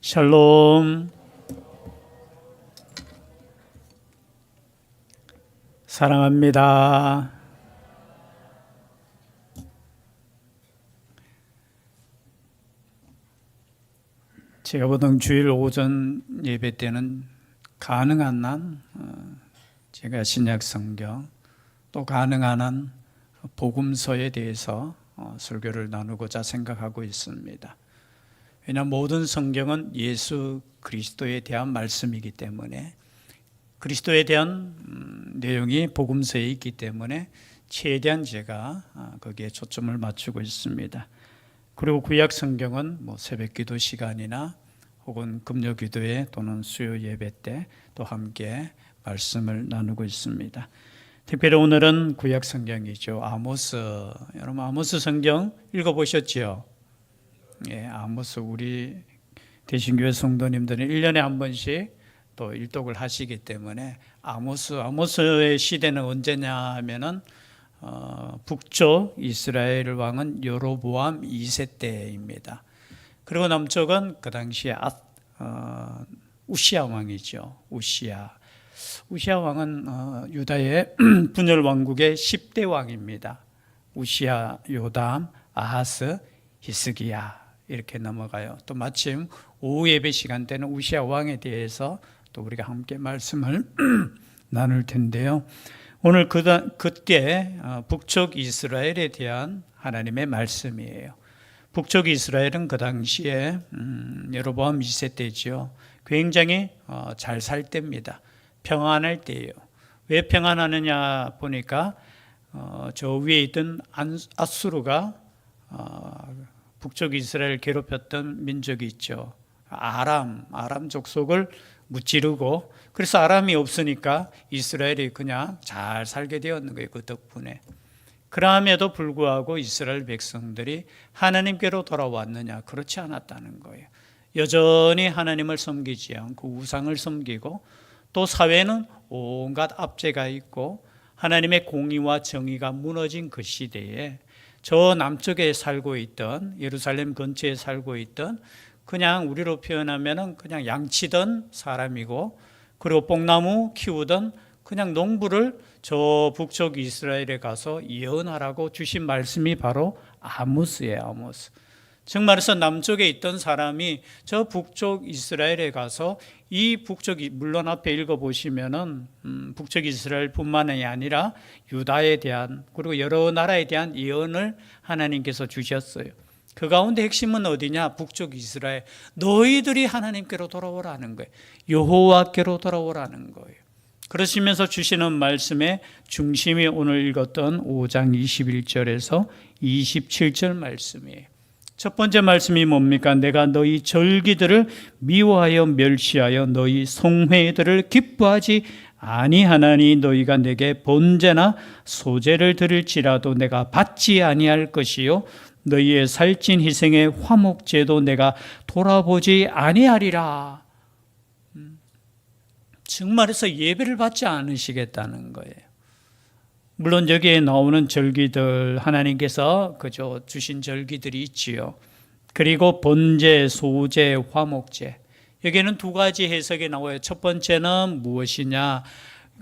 샬롬. 사랑합니다. 제가 보통 주일 오전 예배 때는 가능한 한 제가 신약 성경 또 가능한 한 복음서에 대해서 설교를 나누고자 생각하고 있습니다. 왜냐하면 모든 성경은 예수 그리스도에 대한 말씀이기 때문에, 그리스도에 대한 내용이 복음서에 있기 때문에 최대한 제가 거기에 초점을 맞추고 있습니다. 그리고 구약 성경은 새벽 기도 시간이나 혹은 금요 기도회 또는 수요 예배 때 또 함께 말씀을 나누고 있습니다. 특별히 오늘은 구약 성경이죠. 아모스. 여러분 아모스 성경 읽어보셨죠? 예, 아모스 우리 대신교회 성도님들은 1년에 한 번씩 또 일독을 하시기 때문에 아모스의 시대는 언제냐 하면은 북쪽 이스라엘 왕은 여로보암 2세 때입니다. 그리고 남쪽은 그 당시에 우시아 왕이죠. 우시아 왕은 유다의 분열 왕국의 10대 왕입니다. 우시아, 요담, 아하스, 히스기야 이렇게 넘어가요. 또 마침 오후 예배 시간 때는 우시아 왕에 대해서 또 우리가 함께 말씀을 나눌 텐데요. 오늘 그때 북쪽 이스라엘에 대한 하나님의 말씀이에요. 북쪽 이스라엘은 그 당시에 여로보암 2세 때죠. 굉장히 잘 살 때입니다. 평안할 때예요. 왜 평안하느냐 보니까 저 위에 있던 아수르가 북쪽 이스라엘 괴롭혔던 민족이 있죠. 아람 족속을 무찌르고, 그래서 아람이 없으니까 이스라엘이 그냥 잘 살게 되었는 거예요. 그 덕분에. 그럼에도 불구하고 이스라엘 백성들이 하나님께로 돌아왔느냐? 그렇지 않았다는 거예요. 여전히 하나님을 섬기지 않고 우상을 섬기고, 또 사회는 온갖 압제가 있고 하나님의 공의와 정의가 무너진 그 시대에 저 남쪽에 살고 있던, 예루살렘 근처에 살고 있던, 그냥 우리로 표현하면 그냥 양치던 사람이고, 그리고 뽕나무 키우던 그냥 농부를 저 북쪽 이스라엘에 가서 예언하라고 주신 말씀이 바로 아모스예요. 아모스. 정말해서 남쪽에 있던 사람이 저 북쪽 이스라엘에 가서 이 북쪽이, 물론 앞에 읽어보시면은 북쪽 이스라엘뿐만이 아니라 유다에 대한, 그리고 여러 나라에 대한 예언을 하나님께서 주셨어요. 그 가운데 핵심은 어디냐? 북쪽 이스라엘. 너희들이 하나님께로 돌아오라는 거예요. 여호와께로 돌아오라는 거예요. 그러시면서 주시는 말씀의 중심이 오늘 읽었던 5장 21절에서 27절 말씀이에요. 첫 번째 말씀이 뭡니까? 내가 너희 절기들을 미워하여 멸시하여 너희 송회들을 기뻐하지 아니하나니 너희가 내게 번제나 소제를 드릴지라도 내가 받지 아니할 것이요 너희의 살찐 희생의 화목제도 내가 돌아보지 아니하리라. 정말해서 예배를 받지 않으시겠다는 거예요. 물론 여기에 나오는 절기들, 하나님께서 그저 주신 절기들이 있지요. 그리고 번제, 소제, 화목제. 여기에는 두 가지 해석이 나와요. 첫 번째는 무엇이냐?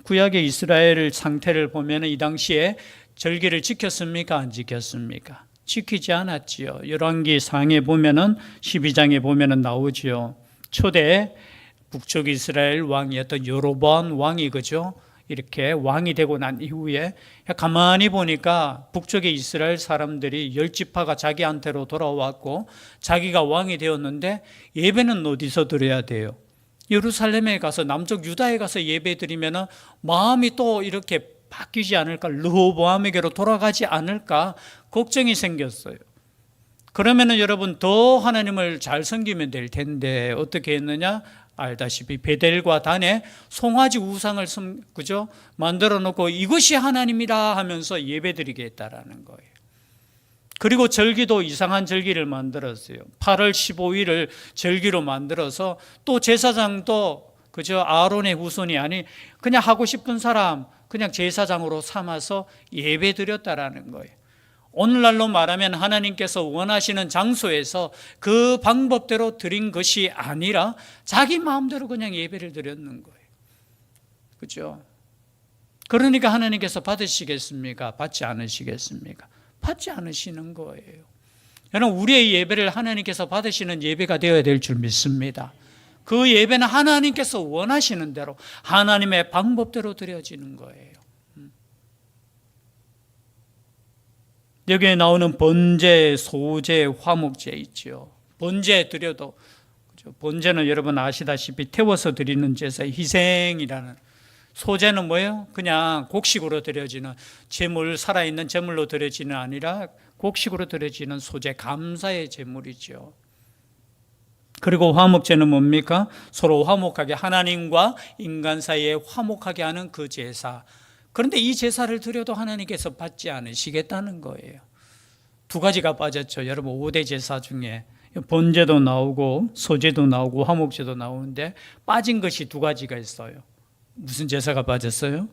구약의 이스라엘 상태를 보면 이 당시에 절기를 지켰습니까? 안 지켰습니까? 지키지 않았지요. 열왕기 상에 보면은 12장에 보면은 나오지요. 초대 북쪽 이스라엘 왕이었던 여로보암 왕이 그죠? 이렇게 왕이 되고 난 이후에 가만히 보니까 북쪽의 이스라엘 사람들이 10지파가 자기한테로 돌아왔고 자기가 왕이 되었는데 예배는 어디서 드려야 돼요? 예루살렘에 가서, 남쪽 유다에 가서 예배 드리면 마음이 또 이렇게 바뀌지 않을까, 르호보암에게로 돌아가지 않을까 걱정이 생겼어요. 그러면은 여러분 더 하나님을 잘 섬기면 될 텐데 어떻게 했느냐? 알다시피 베델과 단에 송아지 우상을 그죠? 만들어 놓고 이것이 하나님이라 하면서 예배드리게 했다라는 거예요. 그리고 절기도 이상한 절기를 만들었어요. 8월 15일을 절기로 만들어서 또 제사장도 그저 아론의 후손이 아닌 그냥 하고 싶은 사람 그냥 제사장으로 삼아서 예배드렸다라는 거예요. 오늘날로 말하면 하나님께서 원하시는 장소에서 그 방법대로 드린 것이 아니라 자기 마음대로 그냥 예배를 드렸는 거예요. 그렇죠? 그러니까 하나님께서 받으시겠습니까? 받지 않으시겠습니까? 받지 않으시는 거예요. 여러분, 우리의 예배를 하나님께서 받으시는 예배가 되어야 될 줄 믿습니다. 그 예배는 하나님께서 원하시는 대로 하나님의 방법대로 드려지는 거예요. 여기에 나오는 번제, 소제, 화목제 있죠. 번제 드려도, 번제는 여러분 아시다시피 태워서 드리는 제사, 희생이라는. 소제는 뭐예요? 그냥 곡식으로 드려지는 제물, 살아있는 제물로 드려지는 아니라 곡식으로 드려지는 소제, 감사의 제물이죠. 그리고 화목제는 뭡니까? 서로 화목하게, 하나님과 인간 사이에 화목하게 하는 그 제사. 그런데 이 제사를 드려도 하나님께서 받지 않으시겠다는 거예요. 두 가지가 빠졌죠. 여러분, 5대 제사 중에 번제도 나오고 소제도 나오고 화목제도 나오는데 빠진 것이 두 가지가 있어요. 무슨 제사가 빠졌어요?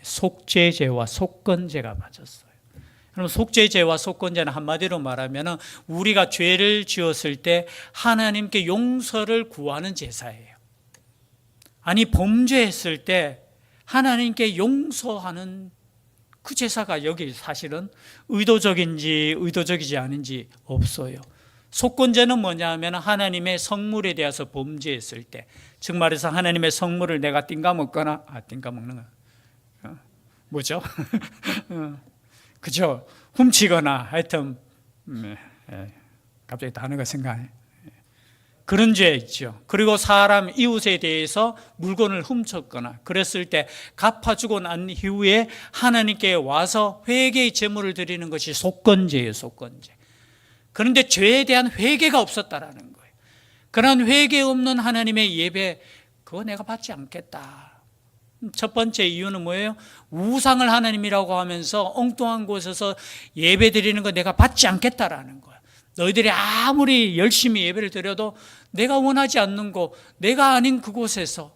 속죄제와 속건제가 빠졌어요. 그럼 속죄제와 속건제는 한마디로 말하면 우리가 죄를 지었을 때 하나님께 용서를 구하는 제사예요. 아니, 범죄했을 때 하나님께 용서하는 그 제사가 여기 사실은 의도적인지 의도적이지 않은지 없어요. 속건제는 뭐냐 하면 하나님의 성물에 대해서 범죄했을 때, 즉 말해서 하나님의 성물을 내가 띵가먹거나, 띵가먹는 거 뭐죠? 그죠? 훔치거나 하여튼 갑자기 단어가 생각나네. 그런 죄 있죠. 그리고 사람 이웃에 대해서 물건을 훔쳤거나 그랬을 때 갚아주고 난 이후에 하나님께 와서 회개의 제물을 드리는 것이 속건제예요. 속건제. 그런데 죄에 대한 회개가 없었다라는 거예요. 그런 회개 없는 하나님의 예배, 그거 내가 받지 않겠다. 첫 번째 이유는 뭐예요? 우상을 하나님이라고 하면서 엉뚱한 곳에서 예배 드리는 거 내가 받지 않겠다라는 거예요. 너희들이 아무리 열심히 예배를 드려도 내가 원하지 않는 곳, 내가 아닌 그곳에서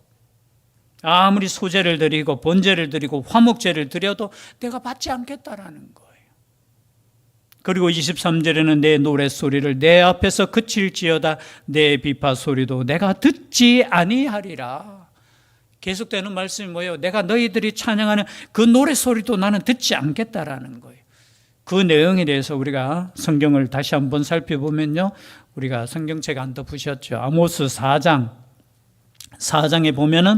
아무리 소제를 드리고 번제를 드리고 화목제를 드려도 내가 받지 않겠다라는 거예요. 그리고 23절에는 내 노랫소리를 내 앞에서 그칠지어다 내 비파 소리도 내가 듣지 아니하리라. 계속되는 말씀이 뭐예요? 내가 너희들이 찬양하는 그 노랫소리도 나는 듣지 않겠다라는 거예요. 그 내용에 대해서 우리가 성경을 다시 한번 살펴보면요, 우리가 성경책 안 덮으셨죠. 아모스 4장에 보면은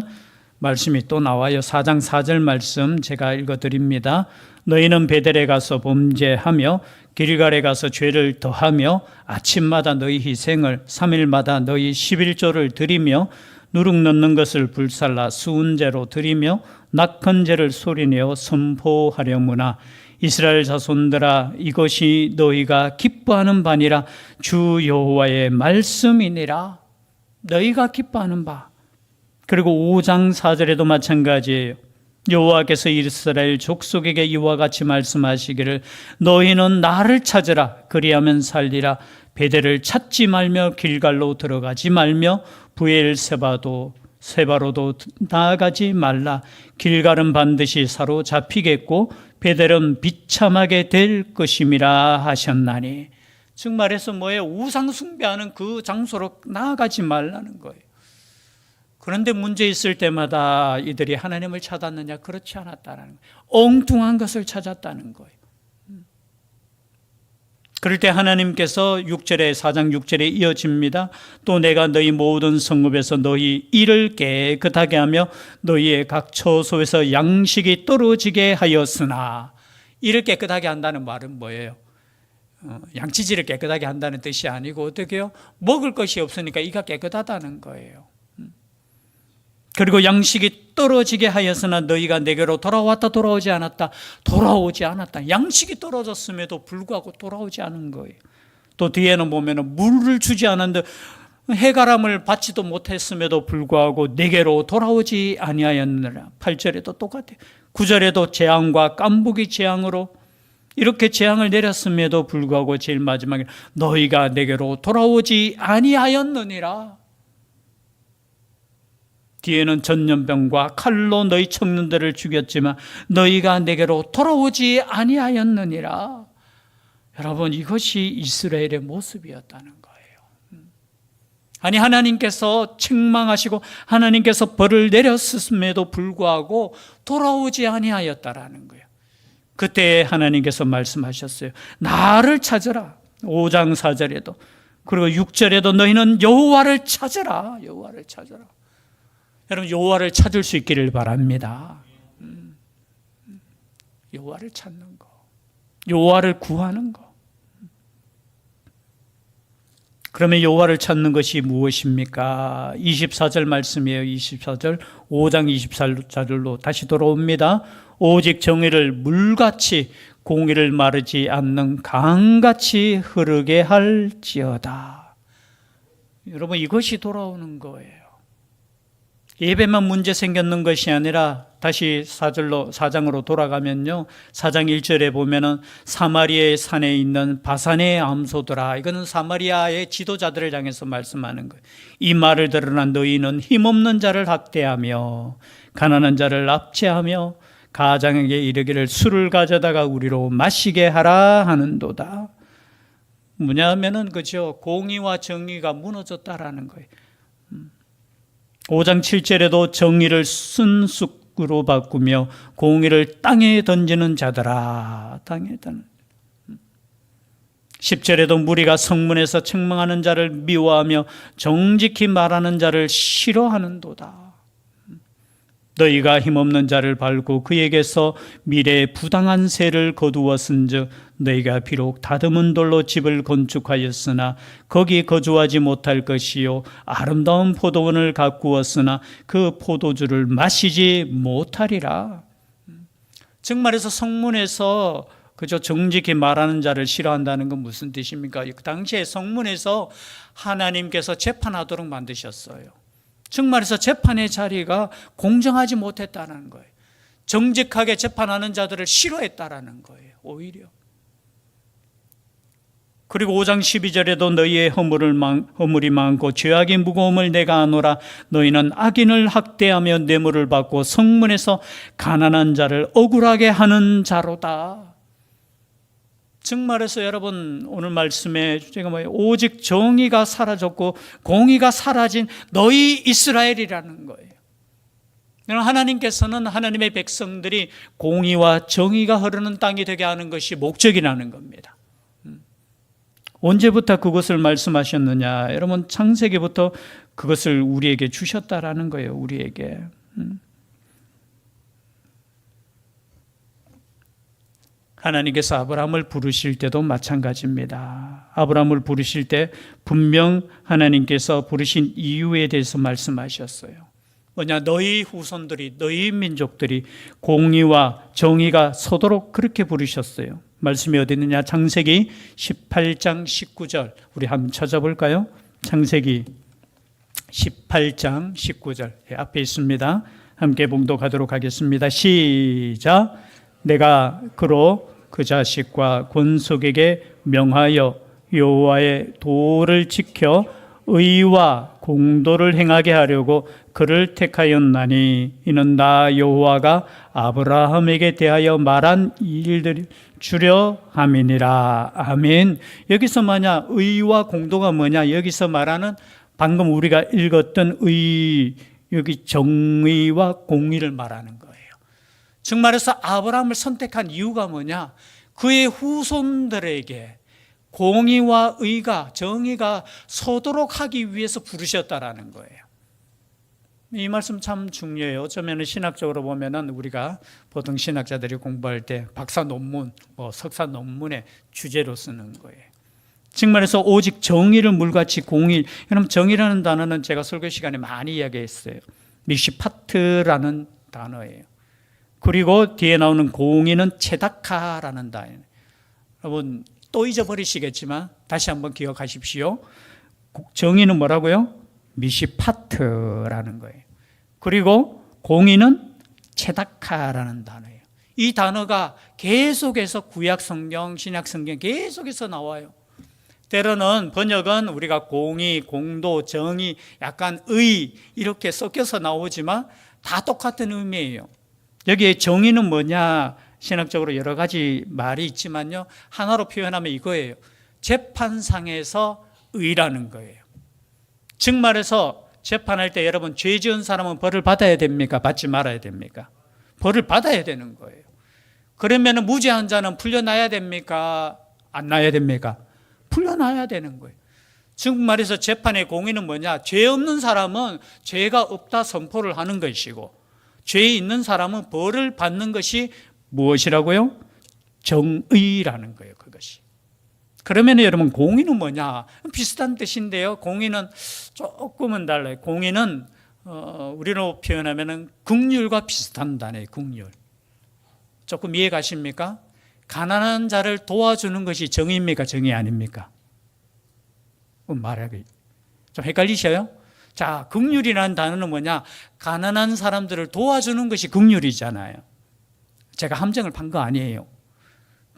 말씀이 또 나와요. 4장 4절 말씀 제가 읽어드립니다. 너희는 베델에 가서 범죄하며 길갈에 가서 죄를 더하며 아침마다 너희 희생을 3일마다 너희 11조를 드리며 누룩 넣는 것을 불살라 수은제로 드리며 낙헌제를 소리내어 선포하려무나 이스라엘 자손들아 이것이 너희가 기뻐하는 바니라 주 여호와의 말씀이니라. 너희가 기뻐하는 바. 그리고 5장 4절에도 마찬가지예요. 여호와께서 이스라엘 족속에게 이와 같이 말씀하시기를 너희는 나를 찾으라 그리하면 살리라. 베델을 찾지 말며 길갈로 들어가지 말며 세바로도 나아가지 말라. 길갈은 반드시 사로잡히겠고 베델은 비참하게 될 것임이라 하셨나니. 즉 말해서 뭐예요? 우상 숭배하는 그 장소로 나아가지 말라는 거예요. 그런데 문제 있을 때마다 이들이 하나님을 찾았느냐? 그렇지 않았다는 거예요. 엉뚱한 것을 찾았다는 거예요. 그럴 때 하나님께서 4장 6절에 이어집니다. 또 내가 너희 모든 성읍에서 너희 이를 깨끗하게 하며 너희의 각 처소에서 양식이 떨어지게 하였으나. 이를 깨끗하게 한다는 말은 뭐예요? 양치질을 깨끗하게 한다는 뜻이 아니고 어떻게 해요? 먹을 것이 없으니까 이가 깨끗하다는 거예요. 그리고 양식이 떨어지게 하였으나 너희가 내게로 돌아왔다 돌아오지 않았다. 돌아오지 않았다. 양식이 떨어졌음에도 불구하고 돌아오지 않은 거예요. 또 뒤에는 보면 물을 주지 않았는데 해가람을 받지도 못했음에도 불구하고 내게로 돌아오지 아니하였느라. 8절에도 똑같아요. 9절에도 재앙과 깐부기 재앙으로 이렇게 재앙을 내렸음에도 불구하고 제일 마지막에 너희가 내게로 돌아오지 아니하였느니라. 뒤에는 전염병과 칼로 너희 청년들을 죽였지만 너희가 내게로 돌아오지 아니하였느니라. 여러분, 이것이 이스라엘의 모습이었다는 거예요. 아니, 하나님께서 책망하시고 하나님께서 벌을 내렸음에도 불구하고 돌아오지 아니하였다라는 거예요. 그때 하나님께서 말씀하셨어요. 나를 찾으라. 5장 4절에도 그리고 6절에도 너희는 여호와를 찾으라. 여호와를 찾으라. 여러분, 여호와를 찾을 수 있기를 바랍니다. 여호와를 찾는 거, 여호와를 구하는 거. 그러면 여호와를 찾는 것이 무엇입니까? 24절 말씀이에요. 24절, 5장 24절로 다시 돌아옵니다. 오직 정의를 물같이 공의를 마르지 않는 강같이 흐르게 할지어다. 여러분, 이것이 돌아오는 거예요. 예배만 문제 생겼는 것이 아니라 다시 4장으로 돌아가면요, 4장 1절에 보면은 사마리아의 산에 있는 바산의 암소들아, 이거는 사마리아의 지도자들을 향해서 말씀하는 거예요. 이 말을 들으나 너희는 힘없는 자를 학대하며 가난한 자를 압제하며 가장에게 이르기를 술을 가져다가 우리로 마시게 하라 하는도다. 뭐냐면은 그죠, 공의와 정의가 무너졌다라는 거예요. 5장 7절에도 정의를 순숙으로 바꾸며 공의를 땅에 던지는 자들아, 땅에 던지는. 10절에도 무리가 성문에서 책망하는 자를 미워하며 정직히 말하는 자를 싫어하는도다. 너희가 힘없는 자를 밟고 그에게서 미래의 부당한 세를 거두었은즉 너희가 비록 다듬은 돌로 집을 건축하였으나 거기 거주하지 못할 것이요 아름다운 포도원을 가꾸었으나 그 포도주를 마시지 못하리라. 즉 말해서 성문에서 그저 정직히 말하는 자를 싫어한다는 건 무슨 뜻입니까? 그 당시에 성문에서 하나님께서 재판하도록 만드셨어요. 즉 말해서 재판의 자리가 공정하지 못했다는 거예요. 정직하게 재판하는 자들을 싫어했다라는 거예요, 오히려. 그리고 5장 12절에도 너희의 허물이 많고 죄악의 무거움을 내가 아노라. 너희는 악인을 학대하며 뇌물을 받고 성문에서 가난한 자를 억울하게 하는 자로다. 즉 말해서 여러분, 오늘 말씀의 주제가 뭐예요? 오직 정의가 사라졌고 공의가 사라진 너희 이스라엘이라는 거예요. 하나님께서는 하나님의 백성들이 공의와 정의가 흐르는 땅이 되게 하는 것이 목적이라는 겁니다. 언제부터 그것을 말씀하셨느냐? 여러분, 창세기부터 그것을 우리에게 주셨다라는 거예요. 우리에게. 하나님께서 아브라함을 부르실 때도 마찬가지입니다. 아브라함을 부르실 때 분명 하나님께서 부르신 이유에 대해서 말씀하셨어요. 뭐냐? 너희 후손들이, 너희 민족들이 공의와 정의가 서도록 그렇게 부르셨어요. 말씀이 어디 있느냐? 창세기 18장 19절 우리 한번 찾아볼까요? 창세기 18장 19절 앞에 있습니다. 함께 봉독하도록 하겠습니다. 시작. 내가 그로 그 자식과 권속에게 명하여 여호와의 도를 지켜 의와 공도를 행하게 하려고 그를 택하였나니 이는 나 여호와가 아브라함에게 대하여 말한 일들을 주려 함이니라. 아멘. 여기서 뭐냐? 의와 공도가 뭐냐? 여기서 말하는 방금 우리가 읽었던 의, 여기 정의와 공의를 말하는 거예요. 즉 말해서 아브라함을 선택한 이유가 뭐냐? 그의 후손들에게 공의와 의가, 정의가 서도록 하기 위해서 부르셨다라는 거예요. 이 말씀 참 중요해요. 어쩌면 신학적으로 보면은 우리가 보통 신학자들이 공부할 때 박사 논문, 석사 논문의 주제로 쓰는 거예요. 즉 말해서 오직 정의를 물같이 공의. 여러분, 정의라는 단어는 제가 설교 시간에 많이 이야기했어요. 미시파트라는 단어예요. 그리고 뒤에 나오는 공의는 체다카라는 단어예요. 여러분, 또 잊어버리시겠지만 다시 한번 기억하십시오. 정의는 뭐라고요? 미시파트라는 거예요. 그리고 공의는 체다카라는 단어예요. 이 단어가 계속해서 구약 성경, 신약 성경 계속해서 나와요. 때로는 번역은 우리가 공의, 공도, 정의, 약간 의 이렇게 섞여서 나오지만 다 똑같은 의미예요. 여기에 정의는 뭐냐? 신학적으로 여러 가지 말이 있지만요, 하나로 표현하면 이거예요. 재판상에서 의라는 거예요. 즉 말해서 재판할 때 여러분, 죄 지은 사람은 벌을 받아야 됩니까? 받지 말아야 됩니까? 벌을 받아야 되는 거예요. 그러면 무죄한 자는 풀려나야 됩니까? 안 나야 됩니까? 풀려나야 되는 거예요. 즉 말해서 재판의 공의는 뭐냐? 죄 없는 사람은 죄가 없다 선포를 하는 것이고, 죄 있는 사람은 벌을 받는 것이 무엇이라고요? 정의라는 거예요, 그것이. 그러면 여러분, 공의는 뭐냐? 비슷한 뜻인데요. 공의는 조금은 달라요. 공의는 우리로 표현하면 긍휼과 비슷한 단어예요, 긍휼. 조금 이해 가십니까? 가난한 자를 도와주는 것이 정의입니까? 정의 아닙니까? 말하기 좀 헷갈리셔요? 자, 긍휼이라는 단어는 뭐냐? 가난한 사람들을 도와주는 것이 긍휼이잖아요. 제가 함정을 판 거 아니에요.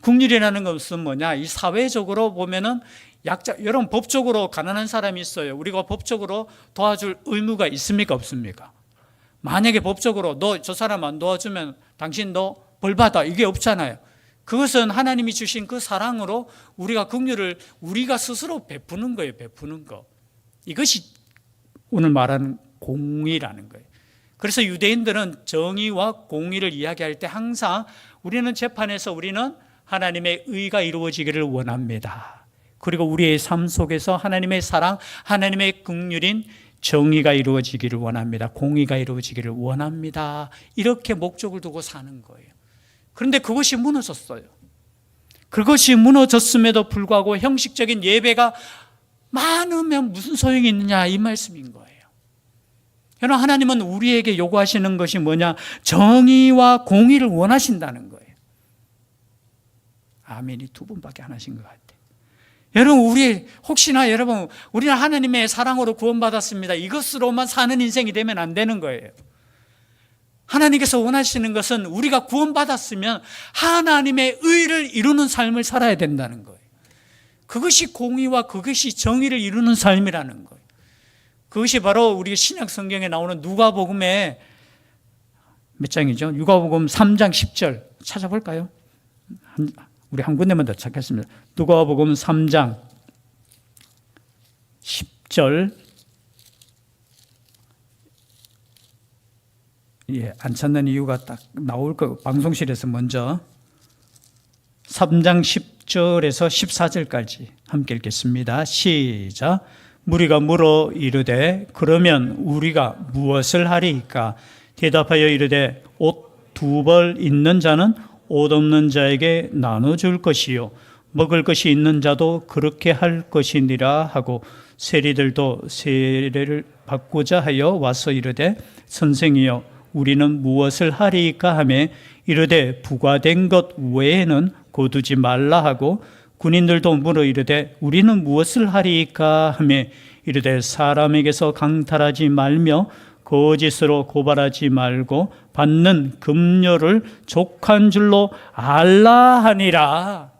긍휼이라는 것은 뭐냐? 이 사회적으로 보면은 여러분, 법적으로 가난한 사람이 있어요. 우리가 법적으로 도와줄 의무가 있습니까? 없습니까? 만약에 법적으로 너 저 사람 안 도와주면 당신 너 벌 받아, 이게 없잖아요. 그것은 하나님이 주신 그 사랑으로 우리가 긍휼을 우리가 스스로 베푸는 거예요. 베푸는 거. 이것이 오늘 말하는 공의라는 거예요. 그래서 유대인들은 정의와 공의를 이야기할 때 항상 우리는 재판에서 우리는 하나님의 의가 이루어지기를 원합니다. 그리고 우리의 삶 속에서 하나님의 사랑, 하나님의 긍휼인 정의가 이루어지기를 원합니다. 공의가 이루어지기를 원합니다. 이렇게 목적을 두고 사는 거예요. 그런데 그것이 무너졌어요. 그것이 무너졌음에도 불구하고 형식적인 예배가 많으면 무슨 소용이 있느냐, 이 말씀인 거예요. 여러분, 하나님은 우리에게 요구하시는 것이 뭐냐? 정의와 공의를 원하신다는 거예요. 아멘이 두 분밖에 안 하신 것 같아요. 여러분, 혹시나 여러분, 우리는 하나님의 사랑으로 구원받았습니다, 이것으로만 사는 인생이 되면 안 되는 거예요. 하나님께서 원하시는 것은 우리가 구원받았으면 하나님의 의를 이루는 삶을 살아야 된다는 거예요. 그것이 공의와 그것이 정의를 이루는 삶이라는 거예요. 그것이 바로 우리 신약 성경에 나오는 누가복음의 몇 장이죠? 누가복음 3장 10절 찾아볼까요? 우리 한 군데만 더 찾겠습니다. 누가복음 3장 10절. 안 찾는 이유가 딱 나올 거, 방송실에서 먼저 3장 10절에서 14절까지 함께 읽겠습니다. 시작. 무리가 물어 이르되 그러면 우리가 무엇을 하리이까? 대답하여 이르되 옷 2벌 있는 자는 옷 없는 자에게 나눠줄 것이요 먹을 것이 있는 자도 그렇게 할 것이니라 하고 세리들도 세례를 받고자 하여 와서 이르되 선생이여 우리는 무엇을 하리이까 하며 이르되 부과된 것 외에는 거두지 말라 하고 군인들도 물어 이르되 우리는 무엇을 하리이까 하며 이르되 사람에게서 강탈하지 말며 거짓으로 고발하지 말고 받는 금료를 족한 줄로 알라 하니라.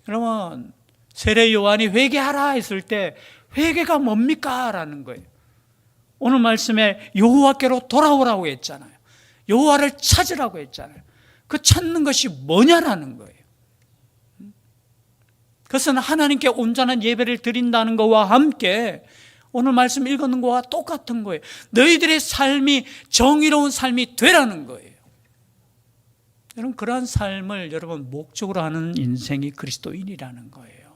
그러면 세례 요한이 회개하라 했을 때 회개가 뭡니까? 라는 거예요. 오늘 말씀에 여호와께로 돌아오라고 했잖아요. 여호와를 찾으라고 했잖아요. 그 찾는 것이 뭐냐라는 거예요. 그것은 하나님께 온전한 예배를 드린다는 것과 함께 오늘 말씀 읽었는 것과 똑같은 거예요. 너희들의 삶이 정의로운 삶이 되라는 거예요. 여러분, 그러한 삶을 여러분 목적으로 하는 인생이 그리스도인이라는 거예요.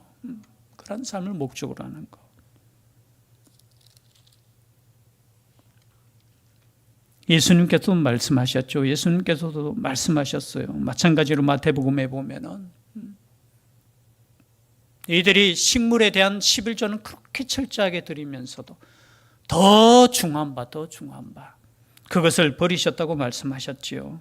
그러한 삶을 목적으로 하는 거. 예수님께서도 말씀하셨죠. 예수님께서도 말씀하셨어요. 마찬가지로 마태복음에 보면은 이들이 식물에 대한 11조는 그렇게 철저하게 드리면서도 더 중한 바, 더 중한 바 그것을 버리셨다고 말씀하셨지요.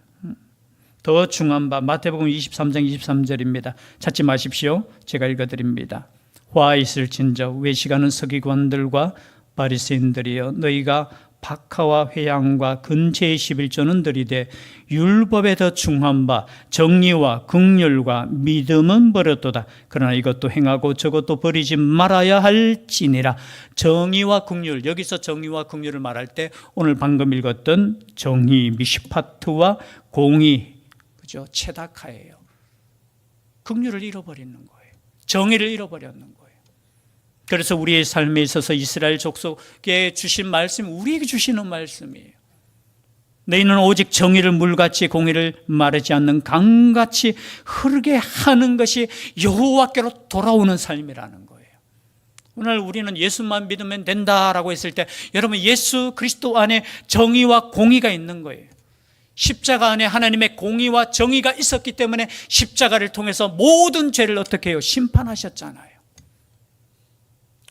더 중한 바 마태복음 23장 23절입니다. 찾지 마십시오. 제가 읽어드립니다. 화 있을진저 외식하는 서기관들과 바리새인들이여 너희가 박하와 회향과 근체의 11조는 들이되 율법에 더 중한 바 정의와 긍휼과 믿음은 버렸도다. 그러나 이것도 행하고 저것도 버리지 말아야 할지니라. 정의와 긍휼, 여기서 정의와 긍휼을 말할 때 오늘 방금 읽었던 정의 미시파트와 공의, 그죠? 체다카예요. 긍휼을 잃어버리는 거예요. 정의를 잃어버렸는 거예요. 그래서 우리의 삶에 있어서 이스라엘 족속에 주신 말씀, 우리에게 주시는 말씀이에요. 너희는 오직 정의를 물같이 공의를 마르지 않는 강같이 흐르게 하는 것이 여호와께로 돌아오는 삶이라는 거예요. 오늘 우리는 예수만 믿으면 된다라고 했을 때 여러분 예수 그리스도 안에 정의와 공의가 있는 거예요. 십자가 안에 하나님의 공의와 정의가 있었기 때문에 십자가를 통해서 모든 죄를 어떻게 해요? 심판하셨잖아요.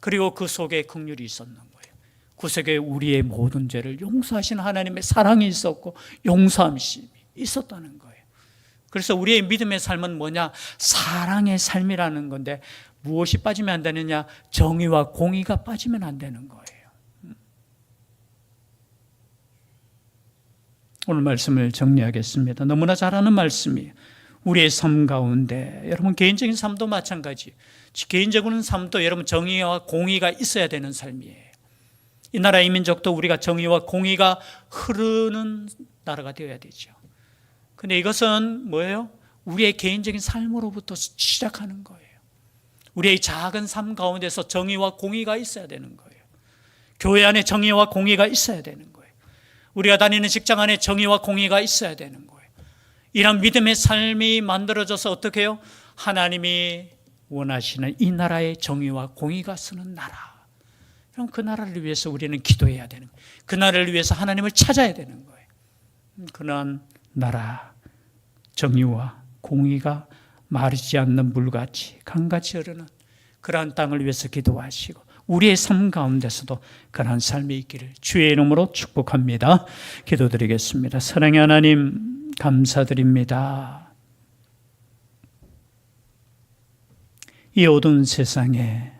그리고 그 속에 긍휼이 있었는 거예요. 그 속에 우리의 모든 죄를 용서하신 하나님의 사랑이 있었고 용서함이 있었다는 거예요. 그래서 우리의 믿음의 삶은 뭐냐? 사랑의 삶이라는 건데 무엇이 빠지면 안 되느냐? 정의와 공의가 빠지면 안 되는 거예요. 오늘 말씀을 정리하겠습니다. 너무나 잘 아는 말씀이에요. 우리의 삶 가운데 여러분 개인적인 삶도 마찬가지. 개인적인 삶도 여러분 정의와 공의가 있어야 되는 삶이에요. 이 나라 이 민족도 우리가 정의와 공의가 흐르는 나라가 되어야 되죠. 근데 이것은 뭐예요? 우리의 개인적인 삶으로부터 시작하는 거예요. 우리의 작은 삶 가운데서 정의와 공의가 있어야 되는 거예요. 교회 안에 정의와 공의가 있어야 되는 거예요. 우리가 다니는 직장 안에 정의와 공의가 있어야 되는 거예요. 이런 믿음의 삶이 만들어져서 어떻게 해요? 하나님이 원하시는 이 나라의 정의와 공의가 쓰는 나라. 그럼 그 나라를 위해서 우리는 기도해야 되는 거예요. 그 나라를 위해서 하나님을 찾아야 되는 거예요. 그런 나라, 정의와 공의가 마르지 않는 물같이 강같이 흐르는 그러한 땅을 위해서 기도하시고 우리의 삶 가운데서도 그러한 삶이 있기를 주의 이름으로 축복합니다. 기도드리겠습니다. 사랑의 하나님 감사드립니다. 이 어두운 세상에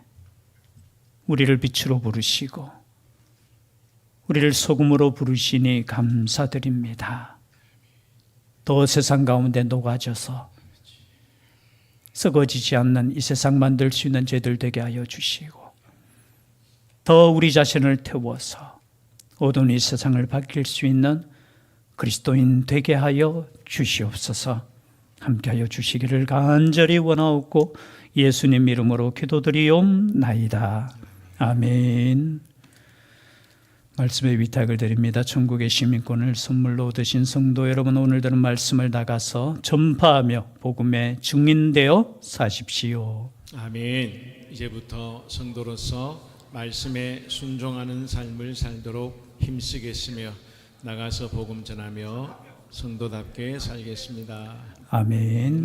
우리를 빛으로 부르시고 우리를 소금으로 부르시니 감사드립니다. 더 세상 가운데 녹아져서 썩어지지 않는 이 세상 만들 수 있는 죄들 되게 하여 주시고 더 우리 자신을 태워서 어두운 이 세상을 밝힐 수 있는 그리스도인 되게 하여 주시옵소서. 함께하여 주시기를 간절히 원하옵고 예수님 이름으로 기도드리옵나이다. 아멘. 말씀의 위탁을 드립니다. 천국의 시민권을 선물로 얻으신 성도 여러분, 오늘 들은 말씀을 나가서 전파하며 복음의 증인되어 사십시오. 아멘. 이제부터 성도로서 말씀에 순종하는 삶을 살도록 힘쓰겠으며 나가서 복음 전하며 성도답게 살겠습니다. 아멘.